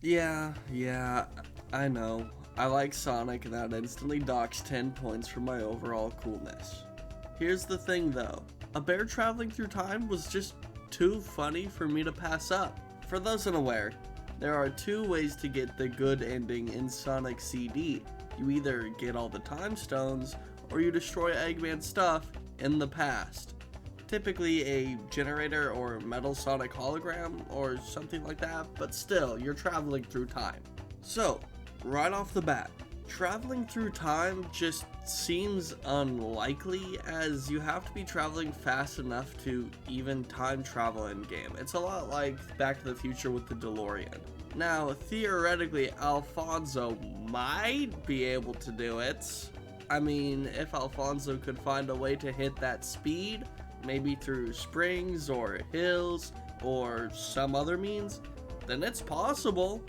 Yeah, I know. I like Sonic and that instantly docks 10 points for my overall coolness. Here's the thing though, a bear traveling through time was just too funny for me to pass up. For those unaware, there are two ways to get the good ending in Sonic CD. You either get all the time stones, or you destroy Eggman's stuff in the past. Typically a generator or metal Sonic hologram or something like that, but still, you're traveling through time. So, right off the bat, traveling through time just seems unlikely, as you have to be traveling fast enough to even time travel in game. It's a lot like Back to the Future with the DeLorean. Now, theoretically, Alfonso might be able to do it. I mean, if Alfonso could find a way to hit that speed, maybe through springs or hills or some other means, then it's possible.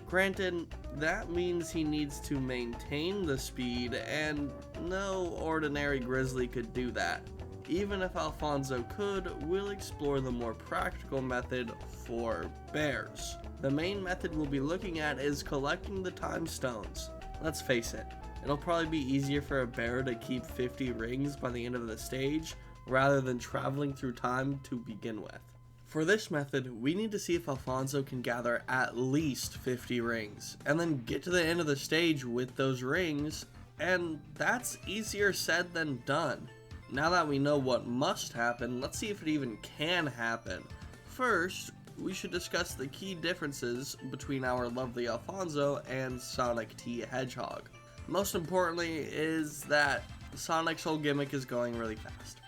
Granted, that means he needs to maintain the speed, and no ordinary Grizzly could do that. Even if Alfonso could, we'll explore the more practical method for bears. The main method we'll be looking at is collecting the time stones. Let's face it, it'll probably be easier for a bear to keep 50 rings by the end of the stage rather than traveling through time to begin with. For this method, we need to see if Alfonso can gather at least 50 rings, and then get to the end of the stage with those rings, and that's easier said than done. Now that we know what must happen, let's see if it even can happen. First, we should discuss the key differences between our lovely Alfonso and Sonic T. Hedgehog. Most importantly is that Sonic's whole gimmick is going really fast.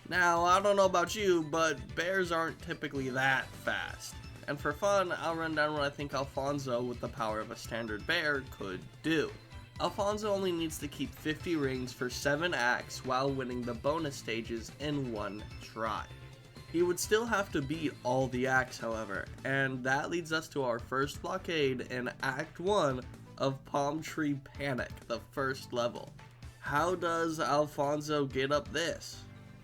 Now, I don't know about you, but bears aren't typically that fast. And for fun, I'll run down what I think Alfonso, with the power of a standard bear, could do. Alfonso only needs to keep 50 rings for 7 acts while winning the bonus stages in one try. He would still have to beat all the acts, however, and that leads us to our first blockade in Act 1 of Palm Tree Panic, the first level. How does Alfonso get up this?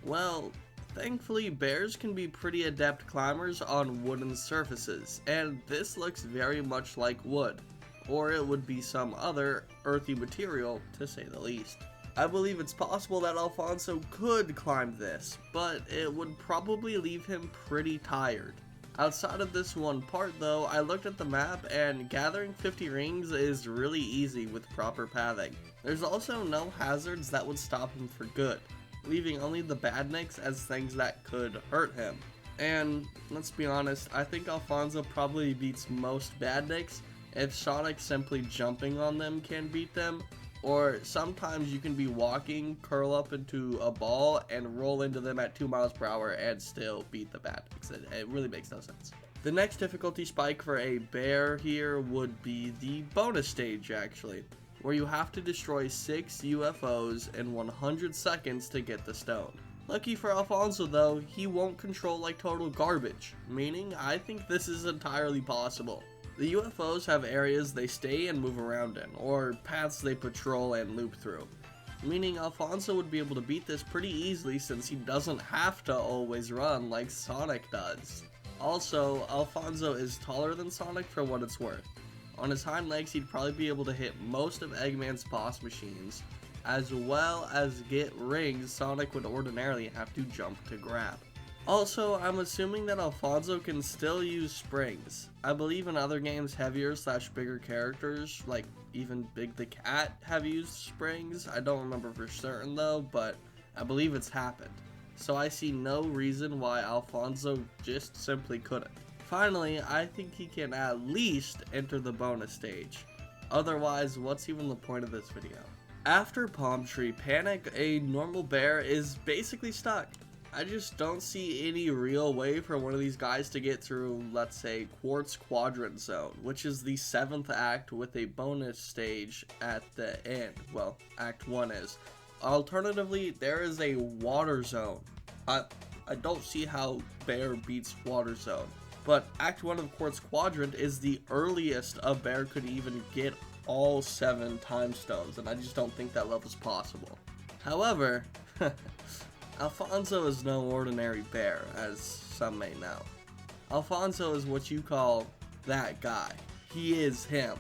Well, thankfully bears can be pretty adept climbers on wooden surfaces, and this looks very much like wood, or it would be some other earthy material to say the least. I believe it's possible that Alfonso could climb this, but it would probably leave him pretty tired. Outside of this one part though, I looked at the map and gathering 50 rings is really easy with proper pathing. There's also no hazards that would stop him for good, leaving only the badniks as things that could hurt him. And let's be honest, I think Alfonso probably beats most badniks if Sonic simply jumping on them can beat them, or sometimes you can be walking, curl up into a ball, and roll into them at 2 miles per hour and still beat the badniks. It really makes no sense. The next difficulty spike for a bear here would be the bonus stage, actually, where you have to destroy 6 UFOs in 100 seconds to get the stone. Lucky for Alfonso though, he won't control like total garbage, meaning I think this is entirely possible. The UFOs have areas they stay and move around in, or paths they patrol and loop through, meaning Alfonso would be able to beat this pretty easily since he doesn't have to always run like Sonic does. Also, Alfonso is taller than Sonic for what it's worth. On his hind legs, he'd probably be able to hit most of Eggman's boss machines, as well as get rings Sonic would ordinarily have to jump to grab. Also, I'm assuming that Alfonso can still use springs. I believe in other games heavier/bigger characters, like even Big the Cat, have used springs. I don't remember for certain though, but I believe it's happened. So I see no reason why Alfonso just simply couldn't. Finally, I think he can at least enter the bonus stage. Otherwise, what's even the point of this video? After Palm Tree Panic, a normal bear is basically stuck. I just don't see any real way for one of these guys to get through, let's say, Quartz Quadrant Zone, which is the 7th act with a bonus stage at the end. Well, Act 1 is. Alternatively, there is a Water Zone. I don't see how bear beats Water Zone. But Act 1 of Quartz Quadrant is the earliest a bear could even get all 7 time stones, and I just don't think that level's possible. However, Alfonso is no ordinary bear, as some may know. Alfonso is what you call that guy. He is him.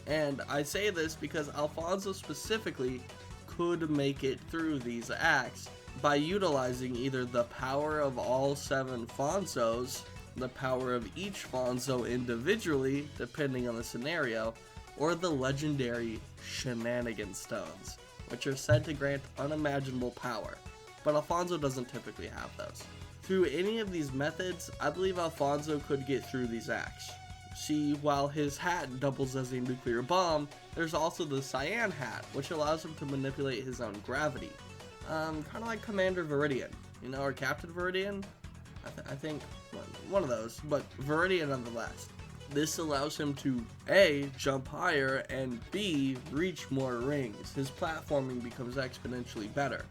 And I say this because Alfonso specifically could make it through these acts by utilizing either the power of all 7 Fonzos, the power of each Fonzo individually, depending on the scenario, or the legendary Shenanigan Stones, which are said to grant unimaginable power, but Alfonso doesn't typically have those. Through any of these methods, I believe Alfonso could get through these acts. See, while his hat doubles as a nuclear bomb, there's also the Cyan hat, which allows him to manipulate his own gravity. Kind of like Commander Viridian, or Captain Viridian? I think one of those, but Viridian nonetheless. This allows him to A, jump higher, and B, reach more rings. His platforming becomes exponentially better.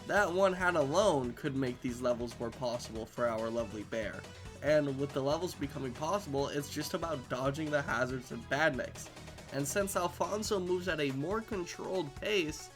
That one hat alone could make these levels more possible for our lovely bear. And with the levels becoming possible, it's just about dodging the hazards and badniks. And since Alfonso moves at a more controlled pace,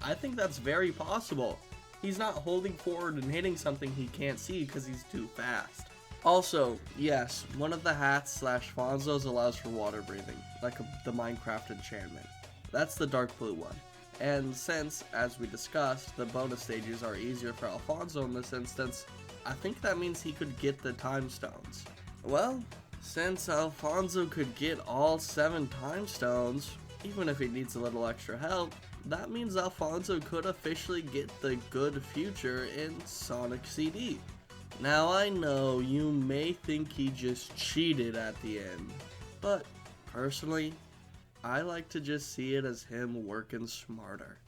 I think that's very possible. He's not holding forward and hitting something he can't see because he's too fast. Also, yes, one of the hats / Fonzos allows for water breathing, like the Minecraft enchantment. That's the dark blue one. And since, as we discussed, the bonus stages are easier for Alfonso in this instance, I think that means he could get the time stones. Well, since Alfonso could get all 7 time stones, even if he needs a little extra help, that means Alfonso could officially get the good future in Sonic CD. Now I know you may think he just cheated at the end, but personally, I like to just see it as him working smarter.